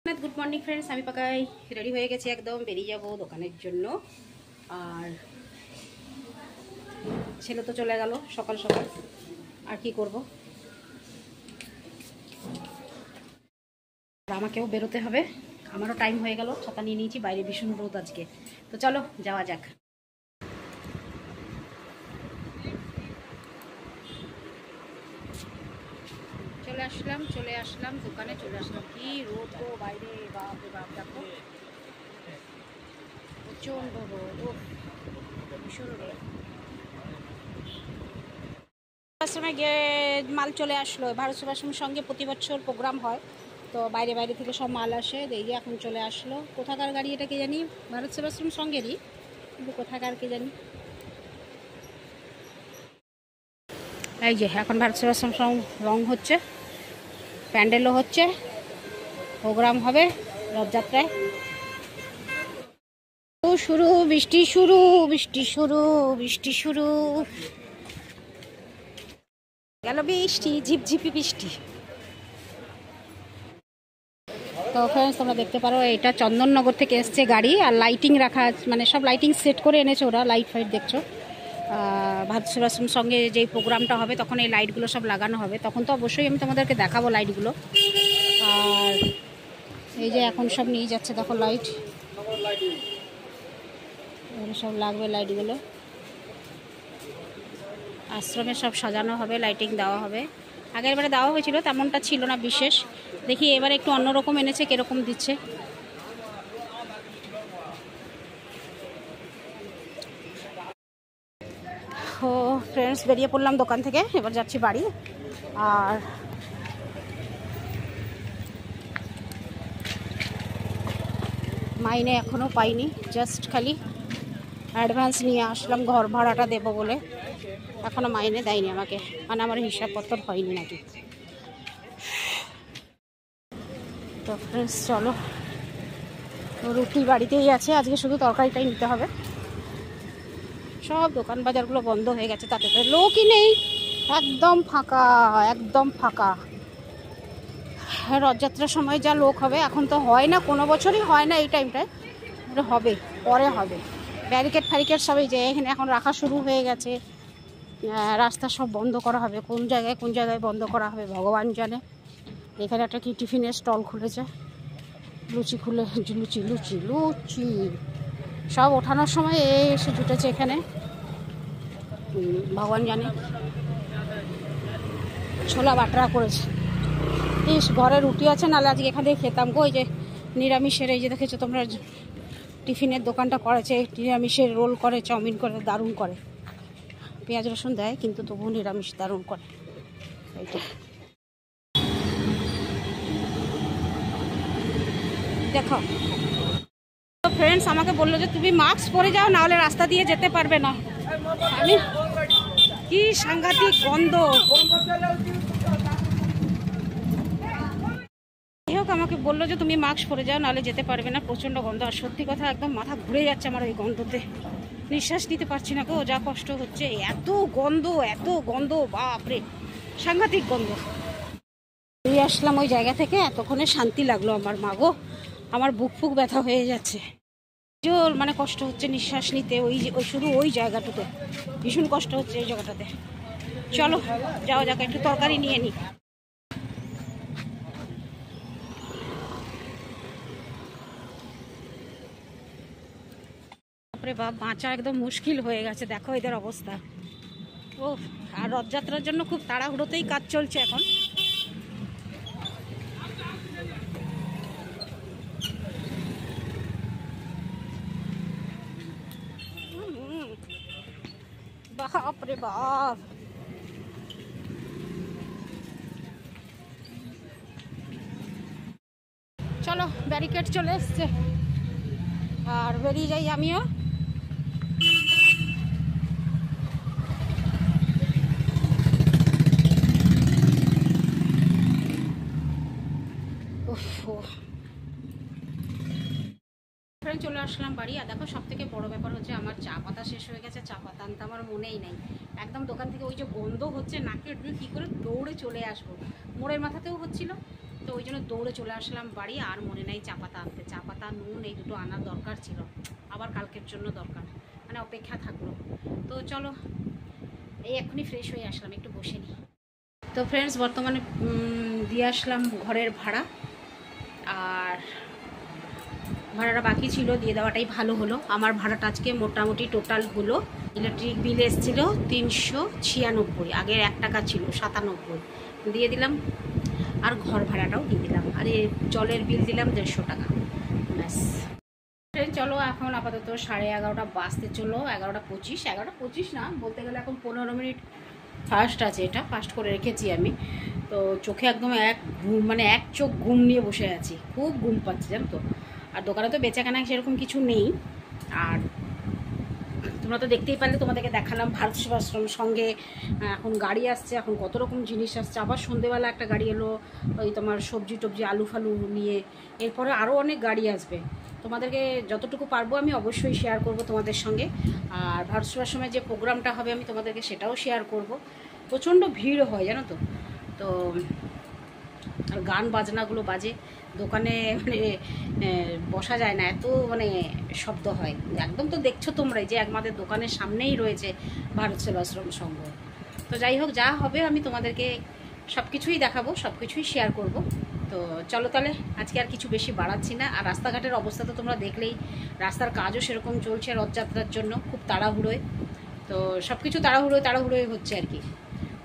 Good morning friends আমি পাকাই ready হয়ে গেছি একদম বেরিয়ে যাব দোকানের জন্য। আর ছেলে তো চলে গেল সকাল সকাল, আর কি করব, আমাকেও বেরোতে হবে, আমারও টাইম হয়ে গেল। ছাতা নিয়ে নিয়েছি, বাইরে ভীষণ রোদ আজকে। তো চলো যাওয়া যাক। চলে আসলাম দোকানে, চলে আসলাম। কি রোদ গো বাইরে, বাপ রে বাপ, দেখো প্রচণ্ড রোদ, ও ভীষণ রোদ। আশ্রমে গিয়ে মাল চলে আসলো। ভারত সেবাশ্রমের সঙ্গে প্রতি বছর প্রোগ্রাম হয়, তো বাইরে বাইরে থেকে সব মাল আসে। এই যে এখন চলে আসলো। কোথাকার গাড়ি এটা কে জানি, ভারত সেবাশ্রম সঙ্গেরই, কিন্তু কোথাকার কে জানি। এই যে এখন ভারত সেবাশ্রম রং হচ্ছে, প্যান্ডেলও হচ্ছে, প্রোগ্রাম হবে রথযাত্রায়। শুরু বৃষ্টি, শুরু বৃষ্টি, শুরু বৃষ্টি, শুরু গেল বৃষ্টি, ঝিপঝিপি বৃষ্টি। তো ফ্রেন্ডস তোমরা দেখতে পারো, এটা চন্দননগর থেকে এসছে গাড়ি, আর লাইটিং রাখা, মানে সব লাইটিং সেট করে এনেছে ওরা। লাইট ফাইট দেখছো, ভারত সেবাশ্রম সঙ্গে যেই প্রোগ্রামটা হবে তখন এই লাইটগুলো সব লাগানো হবে, তখন তো অবশ্যই আমি তোমাদেরকে দেখাবো লাইটগুলো। আর এই যে এখন সব নিয়ে যাচ্ছে, দেখো লাইট সব লাগবে, লাইটগুলো আশ্রমে সব সাজানো হবে, লাইটিং দেওয়া হবে। আগের বারে দেওয়া হয়েছিল, তেমনটা ছিল না বিশেষ। দেখি এবারে একটু অন্যরকম এনেছে, কীরকম দিচ্ছে। ও ফ্রেন্ডস বেরিয়ে পড়লাম দোকান থেকে, এবার যাচ্ছি বাড়ি। আর মাইনে এখনও পাইনি, জাস্ট খালি অ্যাডভান্স নিয়ে আসলাম ঘর ভাড়াটা দেবো বলে। এখনও মাইনে দেয়নি আমাকে, মানে আমার হিসাবপত্র হয়নি নাকি। তো ফ্রেন্ডস চলো, রুটি বাড়িতেই আছে, আজকে শুধু তরকারিটাই নিতে হবে। সব দোকান বাজারগুলো বন্ধ হয়ে গেছে, তাতে করে লোকই নেই, একদম ফাঁকা, একদম ফাঁকা। রথযাত্রার সময় যা লোক হবে, এখন তো হয় না, কোনো বছরই হয় না এই টাইমটায়, হবে পরে হবে। ব্যারিকেড ফ্যারিকেড সবই যে এখানে এখন রাখা শুরু হয়ে গেছে, রাস্তা সব বন্ধ করা হবে। কোন জায়গায় বন্ধ করা হবে ভগবান জানে। এখানে একটা কি টিফিনের স্টল খুলেছে, লুচি লুচি লুচি লুচি সব ওঠানোর সময় এসে জুটেছে এখানে, ভগবান জানে। ছোলা বাটরা করেছে, ইস ঘরে রুটি আছে, নাহলে আজকে এখান থেকে খেতাম গো। ওই যে নিরামিষের, এই যে দেখেছো তোমরা টিফিনের দোকানটা করেছে, নিরামিষের রোল করে, চাউমিন করে, দারুণ করে, পেঁয়াজ রসুন দেয় কিন্তু তবুও নিরামিষ দারুণ করে এইটা। দেখো ফ্রেন্ডস আমাকে বললো যে তুমি মাস্ক পরে যাও, নাহলে রাস্তা দিয়ে যেতে পারবে না। আমি কি সাংঘাতিক গন্ধ, আমাকে বললো যে তুমি মাস্ক পরে যাও, নাহলে যেতে পারবে না, প্রচণ্ড গন্ধ। আর সত্যি কথা একদম মাথা ঘুরে যাচ্ছে আমার ওই গন্ধতে, নিঃশ্বাস নিতে পারছি না গো, যা কষ্ট হচ্ছে। এত গন্ধ বাপরে, সাংঘাতিক গন্ধ। নিয়ে আসলাম ওই জায়গা থেকে, এতক্ষণে শান্তি লাগলো আমার। মা গো, আমার বুক ফুক ব্যথা হয়ে যাচ্ছে, মানে কষ্ট হচ্ছে নিঃশ্বাস নিতে, ওই শুধু ওই জায়গাটাতে ভীষণ কষ্ট হচ্ছে, ওই জায়গাটাতে। চলো যাওয়া যাক, একটু তরকারি নিয়ে নিই। বাপরে বাপ, বাঁচা একদম মুশকিল হয়ে গেছে, দেখো এদের অবস্থা। ও আর রথযাত্রার জন্য খুব তাড়াহুড়োতেই কাজ চলছে এখন। বাপরে বাপ, চলো ব্যারিকেড চলে এসছে, আর বেরিয়ে যাই আমিও। চলে আসলাম বাড়ি। আর দেখো সব থেকে বড় ব্যাপার হচ্ছে, আমার চা পাতা শেষ হয়ে গেছে। চা পাতা আনতে আমার মনেই নেই, একদম দোকান থেকে ওই যে গন্ধ হচ্ছে নাকে, কি করে দৌড়ে চলে আসবো। মোড়ের মাথাতেও হচ্ছিল, তো ওই জন্য দৌড়ে চলে আসলাম বাড়ি। আর মনে নাই চা পাতা আনতে, চা পাতা নুন এই দুটো আনার দরকার ছিল, আবার কালকের জন্য দরকার, মানে অপেক্ষা থাকলো। তো চলো এই এখনই ফ্রেশ হয়ে আসলাম, একটু বসে নিই। তো ফ্রেন্ডস বর্তমানে দিয়ে আসলাম ঘরের ভাড়া, আর ভাড়াটা বাকি ছিল, দিয়ে দেওয়াটাই ভালো হলো। আমার ভাড়াটা আজকে মোটামুটি টোটাল হলো, ইলেকট্রিক বিল এসেছিল 396, আগের 1 টাকা ছিল 97, দিয়ে দিলাম। আর ঘর ভাড়াটাও দিয়ে দিলাম, আর এই জলের বিল দিলাম 150 টাকা, ব্যাস। চলো এখন আপাতত 11:30 বাজতে চলো, 11:25, 11:25 না বলতে গেলে এখন 15 মিনিট ফাস্ট আছে, এটা ফাস্ট করে রেখেছি আমি। তো চোখে একদম এক চোখ ঘুম নিয়ে বসে আছি, খুব ঘুম পাচ্ছে জানো তো। আর দোকানে তো বেচাকেনা সেরকম কিছু নেই। আর তোমরা তো দেখতেই পারলে, তোমাদেরকে দেখালাম ভারত সেবাশ্রম সঙ্গে এখন গাড়ি আসছে, এখন কত রকম জিনিস আসছে। আবার সন্ধেবেলা একটা গাড়ি এলো, ওই তোমার সবজি টবজি আলু ফালু নিয়ে। এরপরে আরও অনেক গাড়ি আসবে, তোমাদেরকে যতটুকু পারবো আমি অবশ্যই শেয়ার করব তোমাদের সঙ্গে। আর ভারত সেবাশ্রমের যে প্রোগ্রামটা হবে আমি তোমাদেরকে সেটাও শেয়ার করব। প্রচণ্ড ভিড় হয় জানো তো। তো আর গান বাজনাগুলো বাজে, দোকানে মানে বসা যায় না, এত মানে শব্দ হয় একদম। তো দেখছো তোমরাই যে আমাদের দোকানের সামনেই রয়েছে ভারত সেবাশ্রম সংঘ। তো যাই হোক, যা হবে আমি তোমাদেরকে সব কিছুই দেখাবো, সব কিছুই শেয়ার করব। তো চলো তাহলে আজকে আর কিছু বেশি বাড়াচ্ছি না। আর রাস্তাঘাটের অবস্থা তো তোমরা দেখলেই, রাস্তার কাজও সেরকম চলছে রথযাত্রার জন্য, খুব তাড়াহুড়োয়। তো সব কিছু তাড়াহুড়োয় হচ্ছে আর কি।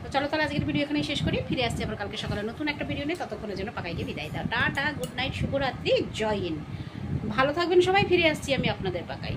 তো চলো তাহলে আজকের ভিডিও এখানেই শেষ করি, ফিরে আসছি আবার কালকে সকালে নতুন একটা ভিডিও নিয়ে। ততক্ষণের জন্য পাকাইকে বিদায় দাও, টাটা, গুড নাইট, শুভরাত্রি, জয় হিন্দ। ভালো থাকবেন সবাই, ফিরে আসছি আমি আপনাদের পাকাই।